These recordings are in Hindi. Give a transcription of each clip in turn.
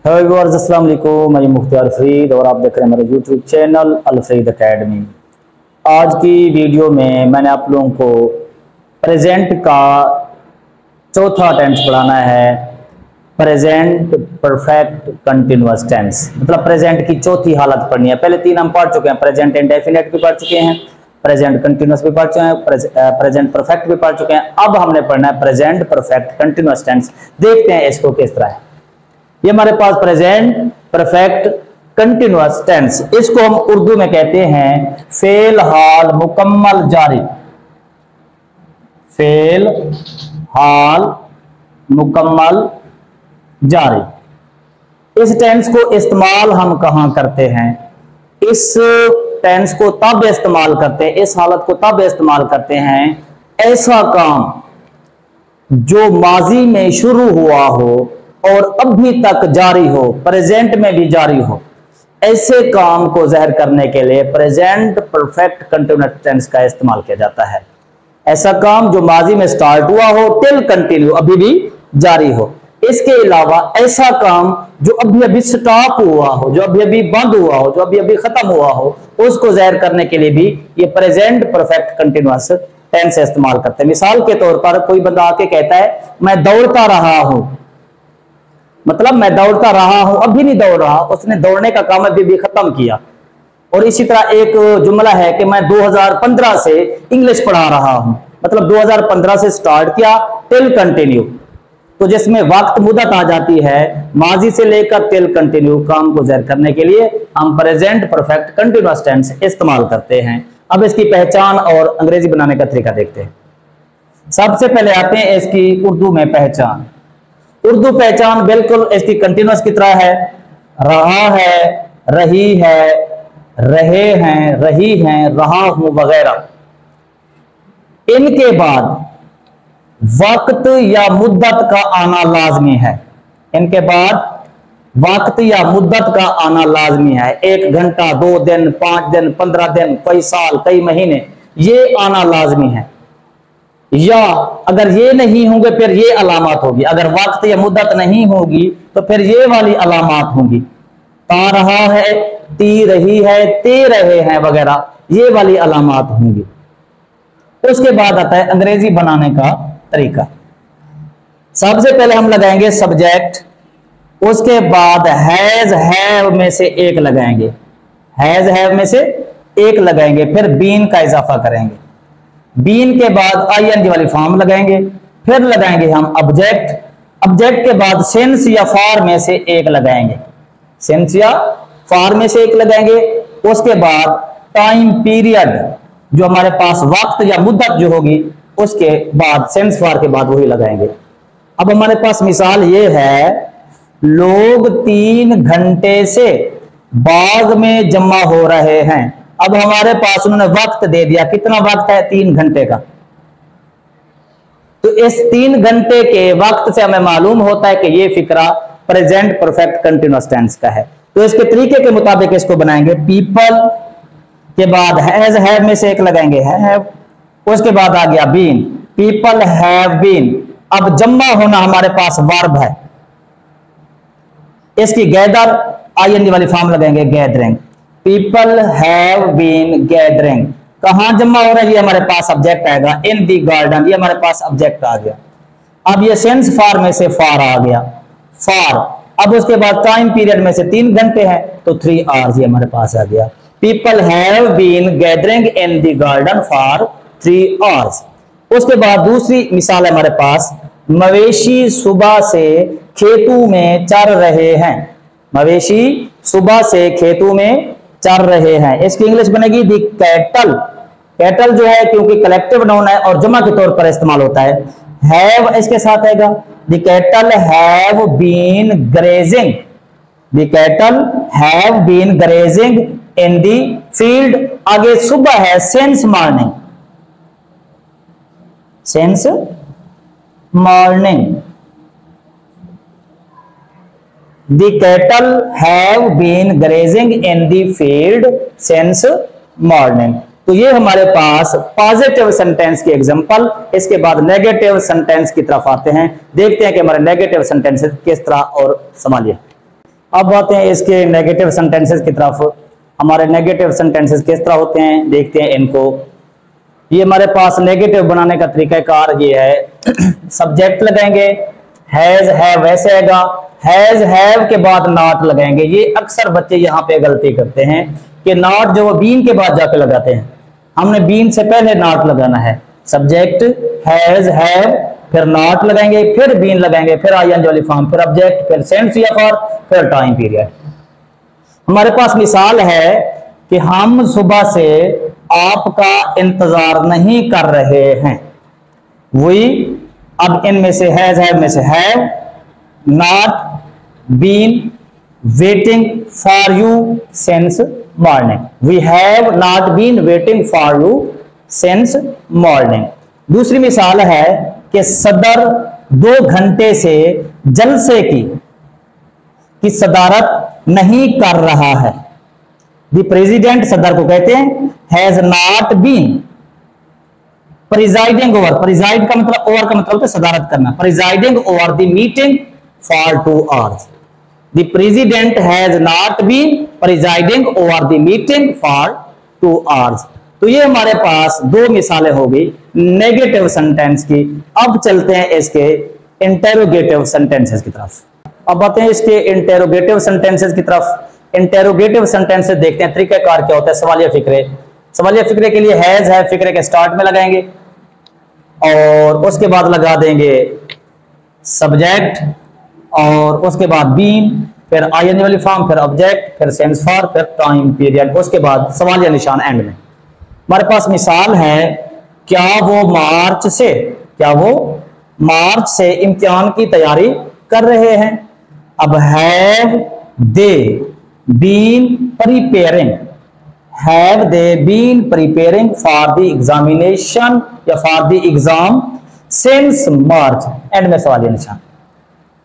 हेलो व्यूअर्स, अस्सलाम वालेकुम। मैं मुख्तार फरीद और आप देख रहे हैं मेरा यूट्यूब चैनल अल फरीद एकेडमी। आज की वीडियो में मैंने आप लोगों को प्रेजेंट का चौथा टेंस पढ़ाना है। प्रेजेंट परफेक्ट कंटिन्यूअस टेंस, मतलब प्रेजेंट की चौथी हालत पढ़नी है। पहले तीन हम पढ़ चुके हैं, प्रेजेंट इंडेफिनिट भी पढ़ चुके हैं, प्रेजेंट कंटिन्यूअस भी पढ़ चुके हैं, प्रेजेंट परफेक्ट भी पढ़ चुके हैं। अब हमने पढ़ना है प्रेजेंट परफेक्ट कंटिन्यूअस टेंस। देखते हैं इसको किस तरह है। ये हमारे पास प्रेजेंट परफेक्ट कंटिन्यूअस टेंस, इसको हम उर्दू में कहते हैं फेल हाल मुकम्मल जारी। फेल हाल मुकम्मल जारी। इस टेंस को इस्तेमाल हम कहां करते हैं? इस टेंस को तब इस्तेमाल करते हैं, इस हालत को तब इस्तेमाल करते हैं, ऐसा काम जो माजी में शुरू हुआ हो और अभी तक जारी हो, प्रेजेंट में भी जारी हो, ऐसे काम को ज़ाहिर करने के लिए प्रेजेंट परफेक्ट कंटिन्यूअस टेंस का इस्तेमाल किया जाता है। ऐसा काम जो माजी में स्टार्ट हुआ हो, टिल कंटिन्यू, अभी भी जारी हो। इसके अलावा ऐसा काम जो अभी अभी स्टॉप हुआ हो, जो अभी अभी बंद हुआ हो, जो अभी अभी खत्म हुआ हो, उसको ज़ाहिर करने के लिए भी ये प्रेजेंट परफेक्ट कंटिन्यूअस टेंस इस्तेमाल करते हैं। मिसाल के तौर पर कोई बंदा आके कहता है मैं दौड़ता रहा हूं, मतलब मैं दौड़ता रहा हूं, अभी नहीं दौड़ रहा, उसने दौड़ने का काम अभी भी खत्म किया। और इसी तरह एक जुमला है कि मैं 2015 से इंग्लिश पढ़ा रहा हूं, मतलब 2015 से स्टार्ट किया टिल कंटिन्यू। तो जिसमें वक्त मुद्दत आ जाती है, माजी से लेकर टिल कंटिन्यू काम को ज़ाहिर करने के लिए हम प्रेजेंट परफेक्ट कंटिन्यूअस टेंस इस्तेमाल करते हैं। अब इसकी पहचान और अंग्रेजी बनाने का तरीका देखते हैं। सबसे पहले आते हैं इसकी उर्दू में पहचान। उर्दू पहचान बिल्कुल इसकी कंटिन्यूअस की तरह है। रहा है, रही है, रहे हैं, रही हैं, रहा हूं वगैरह। इनके बाद वक्त या मुद्दत का आना लाजमी है। इनके बाद वक्त या मुद्दत का आना लाजमी है। 1 घंटा, 2 दिन, 5 दिन, 15 दिन, कई साल, कई महीने, ये आना लाजमी है। या अगर ये नहीं होंगे फिर ये अलामत होगी। अगर वक्त या मुद्दत नहीं होगी तो फिर ये वाली अलामत होंगी। ता रहा है, ती रही है, ते रहे हैं वगैरह, ये वाली अलामत होंगी। उसके बाद आता है अंग्रेजी बनाने का तरीका। सबसे पहले हम लगाएंगे सब्जेक्ट, उसके बाद हैज हैव में से एक लगाएंगे, हैज हैव में से एक लगाएंगे, फिर बीन का इजाफा करेंगे। बीन के बाद आईएनजी वाली फॉर्म लगाएंगे, फिर लगाएंगे हम ऑब्जेक्ट, ऑब्जेक्ट के बाद सेंस या फॉर में से एक लगाएंगे, सेंस या फॉर में से एक लगाएंगे। उसके बाद टाइम पीरियड, जो हमारे पास वक्त या मुद्दत जो होगी, उसके बाद सेंस फॉर के बाद वही लगाएंगे। अब हमारे पास मिसाल ये है, लोग 3 घंटे से बाग में जमा हो रहे हैं। अब हमारे पास उन्होंने वक्त दे दिया, कितना वक्त है? 3 घंटे का। तो इस 3 घंटे के वक्त से हमें मालूम होता है कि ये फिक्रा प्रेजेंट परफेक्ट कंटिन्यूअस टेंस का है। तो इसके तरीके के मुताबिक इसको बनाएंगे। पीपल के बाद हैज हैव में से एक लगाएंगे, हैव। उसके बाद आ गया बीन, पीपल हैव बीन। अब जमा होना हमारे पास वर्ब है, इसकी गैदर आईएनजी वाली फॉर्म लगाएंगे, gathering. People have been gathering. कहां जमा हो रहा है? ये हमारे पास ऑब्जेक्ट आएगा, इन दी गार्डन, ये हमारे पास ऑब्जेक्ट आ गया। अब ये सेंस फॉर में से फॉर आ गया, फॉर। अब उसके बाद टाइम पीरियड में से 3 घंटे हैं तो 3 आवर्स ये हमारे पास आ गया। People have been gathering in the garden for 3 hours. उसके बाद दूसरी मिसाल है हमारे पास, मवेशी सुबह से खेतों में चर रहे हैं। मवेशी सुबह से खेतों में चर रहे हैं, इसकी इंग्लिश बनेगी दी कैटल। कैटल जो है क्योंकि कलेक्टिव नाउन है और जमा के तौर पर इस्तेमाल होता है, हैव इसके साथ आएगा। The cattle have been grazing, the cattle have been grazing in the field. आगे सुबह है, since morning, since morning. The cattle have been grazing in the field since morning। तो ये हमारे पास पॉजिटिव सेंटेंस की एग्जांपल। इसके बाद नेगेटिव सेंटेंस की तरफ आते हैं, देखते हैं कि हमारे नेगेटिव सेंटेंस किस तरह और संभालिए। अब आते हैं इसके नेगेटिव सेंटेंसेस की तरफ। हमारे नेगेटिव सेंटेंसेस किस तरह होते हैं देखते हैं इनको। ये हमारे पास नेगेटिव बनाने का तरीकाकार ये है, सब्जेक्ट लगाएंगे, हैज हैव वैसे आएगा, हैज हैव के बाद नॉट लगाएंगे। ये अक्सर बच्चे यहाँ पे गलती करते हैं कि नॉट जो वो बीन के बाद जाके लगाते हैं। हमने बीन से पहले नॉट लगाना है। सब्जेक्ट हैज हैव, फिर नॉट लगाएंगे, फिर बीन लगाएंगे, फिर आईएनजी वाली फॉर्म, फिर ऑब्जेक्ट, फिर सेंस या फॉर, फिर टाइम पीरियड। हमारे पास मिसाल है कि हम सुबह से आपका इंतजार नहीं कर रहे हैं। वही अब इनमें से हैज हैव में से have, not, been, waiting for you since morning. We have not been waiting for you since morning. दूसरी मिसाल है कि सदर 2 घंटे से जलसे की सदारत नहीं कर रहा है। द प्रेसिडेंट सदर को कहते हैं, has not been presiding over, preside का मतलब ओवर का मतलब सदारत करना, presiding over the meeting for 2 hours। The president has not been presiding over the meeting for 2 hours। तो ये हमारे पास 2 मिसालें हो गई नेगेटिव सेंटेंस की। अब चलते हैं इसके इंटेरोगेटिव सेंटेंसेस की तरफ। अब आते हैं इसके इंटेरोगेटिव सेंटेंसेस की तरफ। इंटेरोगेटिव सेंटेंसेस देखते हैं तरीकाकार क्या होता है। सवालिया फिक्रे, सवालिया फिक्रे के लिए हैज है फिक्रे के स्टार्ट में लगाएंगे और उसके बाद लगा देंगे सब्जेक्ट और उसके बाद बीन, फिर आईएनजी वाली फॉर्म, फिर ऑब्जेक्ट, फिर सेंस फॉर, फिर टाइम पीरियड, उसके बाद सवालिया निशान एंड में। हमारे पास मिसाल है, क्या वो मार्च से इम्तिहान की तैयारी कर रहे हैं। अब have they been preparing, have they been preparing for the examination या for the exam since March, end में सवालिया निशान।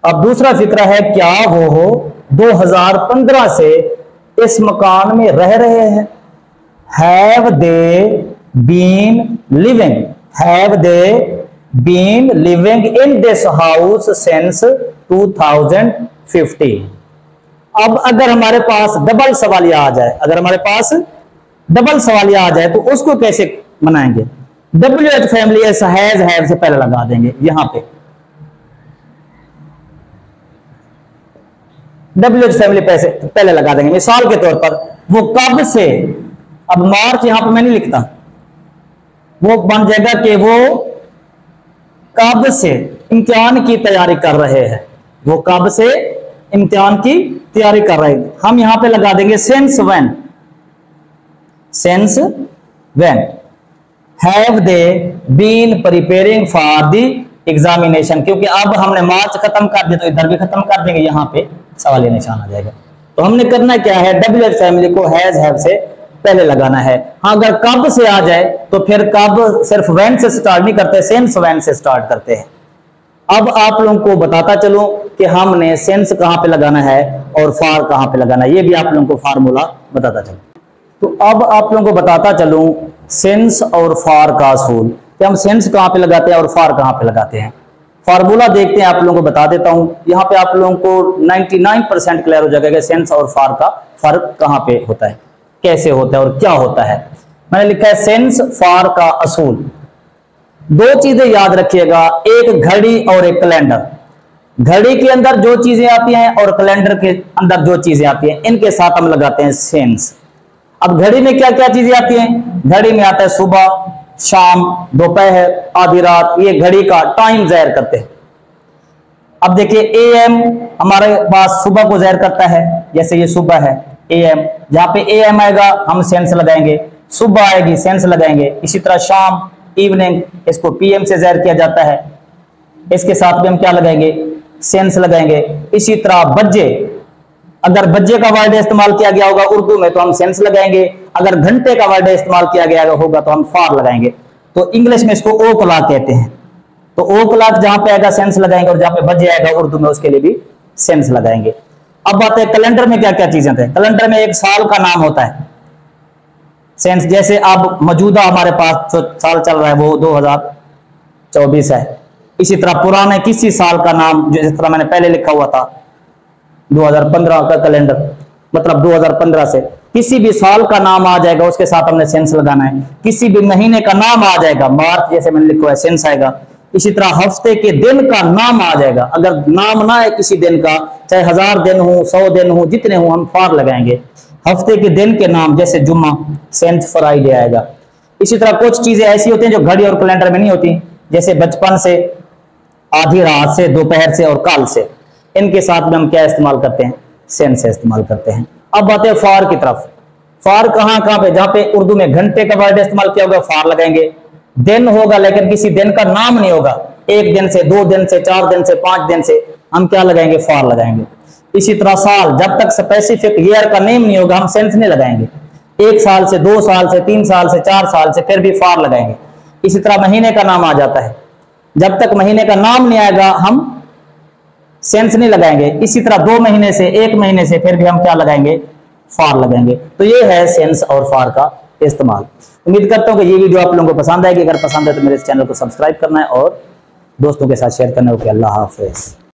अब दूसरा फिक्रा है, क्या वो 2015 से इस मकान में रह रहे हैं। Have they been living, have they been living in this house since 2015। अब अगर हमारे पास डबल सवालिया आ जाए, अगर हमारे पास डबल सवालिया आ जाए तो उसको कैसे बनाएंगे। WH फैमिली हैज हैव से पहले लगा देंगे। यहां पे WH फैमिली पहले लगा देंगे। मिसाल के तौर पर वो कब से, अब मार्च यहां पर मैं नहीं लिखता, वो बन जाएगा कि वो कब से इम्तिहान की तैयारी कर रहे हैं। वो कब से इम्तिहान की तैयारी कर रहे हैं। हम यहां पे लगा देंगे since when, since when. Have they been preparing for the examination, क्योंकि अब हमने मार्च खत्म कर दिया तो इधर भी खत्म कर देंगे, यहां पे सवालिया निशान आ जाएगा। तो हमने करना क्या है, WH फैमिली को हैज हैव से पहले लगाना है। हाँ, अगर कब से आ जाए तो फिर कब सिर्फ व्हेन से स्टार्ट नहीं करते, सिंस व्हेन से स्टार्ट करते हैं। अब आप लोगों को बताता चलूं कि हमने सिंस कहां पे लगाना है और फॉर कहां पे लगाना है, ये भी आप लोगों को फार्मूला बताता चलूं। तो अब आप लोगों को बताता चलूं सिंस और फॉर का असूल, कि हम सिंस कहां पे लगाते हैं और फॉर कहां पे लगाते हैं। फार्मूला देखते हैं, आप लोगों को बता देता हूं। यहां पे आप लोगों को 99% क्लियर हो जाएगा कि सिंस और फॉर का फर्क कहां पे होता है, कैसे होता है और क्या होता है। मैंने लिखा है सिंस फॉर का असूल। 2 चीजें याद रखिएगा, एक घड़ी और एक कैलेंडर। घड़ी के अंदर जो चीजें आती हैं और कैलेंडर के अंदर जो चीजें आती हैं, इनके साथ हम लगाते हैं सिंस। अब घड़ी में क्या क्या चीजें आती हैं, घड़ी में आता है सुबह, शाम, दोपहर, आधी रात, ये घड़ी का टाइम जाहिर करते हैं। अब देखिए AM हमारे पास सुबह को जाहिर करता है, जैसे ये सुबह है AM, जहां पे AM आएगा हम सेंस लगाएंगे, सुबह आएगी सेंस लगाएंगे। इसी तरह शाम, इवनिंग, इसको PM से जाहिर किया जाता है, इसके साथ भी हम क्या लगाएंगे, सेंस लगाएंगे। इसी तरह बजे, अगर बजे का वर्ड इस्तेमाल किया गया होगा उर्दू में तो हम सेंस लगाएंगे, अगर घंटे का वर्ड इस्तेमाल किया गया होगा तो हम फॉर लगाएंगे। तो इंग्लिश में इसको ओ क्लॉक कहते हैं। तो ओ क्लॉक जहां पे आएगा सेंस लगाएंगे और जहां पे बजे आएगा उर्दू में उसके लिए भी सेंस लगाएंगे। अब बात है कैलेंडर में क्या क्या चीजें हैं। कैलेंडर में एक साल का नाम होता है सेंस, जैसे अब मौजूदा हमारे पास जो साल चल रहा है वो 2024 है। इसी तरह पुराने किसी साल का नाम, जिस तरह मैंने पहले लिखा हुआ था 2015 का कैलेंडर, मतलब 2015 से किसी भी साल का नाम आ जाएगा उसके साथ हमने सेंस लगाना है। किसी भी महीने का नाम आ जाएगा, मार्च जैसे मैंने लिखा है सेंस आएगा। इसी तरह हफ्ते के दिन का नाम आ जाएगा, अगर नाम ना है किसी दिन का, चाहे 1000 दिन हो 100 दिन हो जितने हो, हम फार लगाएंगे। हफ्ते के दिन के नाम जैसे जुम्मा, सेंट फ्राइडे आएगा। इसी तरह कुछ चीजें ऐसी होती हैं जो घड़ी और कैलेंडर में नहीं होती, जैसे बचपन से, आधी रात से, दोपहर से और काल से, इनके साथ में हम क्या इस्तेमाल करते हैं, सेंस से इस्तेमाल करते हैं। अब आते हैं फार की तरफ। फार कहां कहां पे, जहां पे उर्दू में घंटे का वर्ड इस्तेमाल किया होगा फार लगाएंगे। दिन होगा लेकिन किसी दिन का नाम नहीं होगा, 1 दिन से, 2 दिन से, 4 दिन से, 5 दिन से, हम क्या लगाएंगे, फार लगाएंगे। इसी तरह साल, जब तक स्पेसिफिक ईयर का नेम नहीं होगा हम सेंस नहीं लगाएंगे। 1 साल से, 2 साल से, 3 साल से, 4 साल से, फिर भी फार लगाएंगे। इसी तरह महीने का नाम आ जाता है, जब तक महीने का नाम नहीं आएगा हम सेंस नहीं लगाएंगे। इसी तरह 2 महीने से, 1 महीने से, फिर भी हम क्या लगाएंगे, फार लगाएंगे। तो ये है सेंस और फार का इस्तेमाल। उम्मीद करता हूं कि ये वीडियो आप लोगों को पसंद आएगी। अगर पसंद है तो मेरे इस चैनल को सब्सक्राइब करना है और दोस्तों के साथ शेयर करना है। ओके, अल्लाह हाफिज।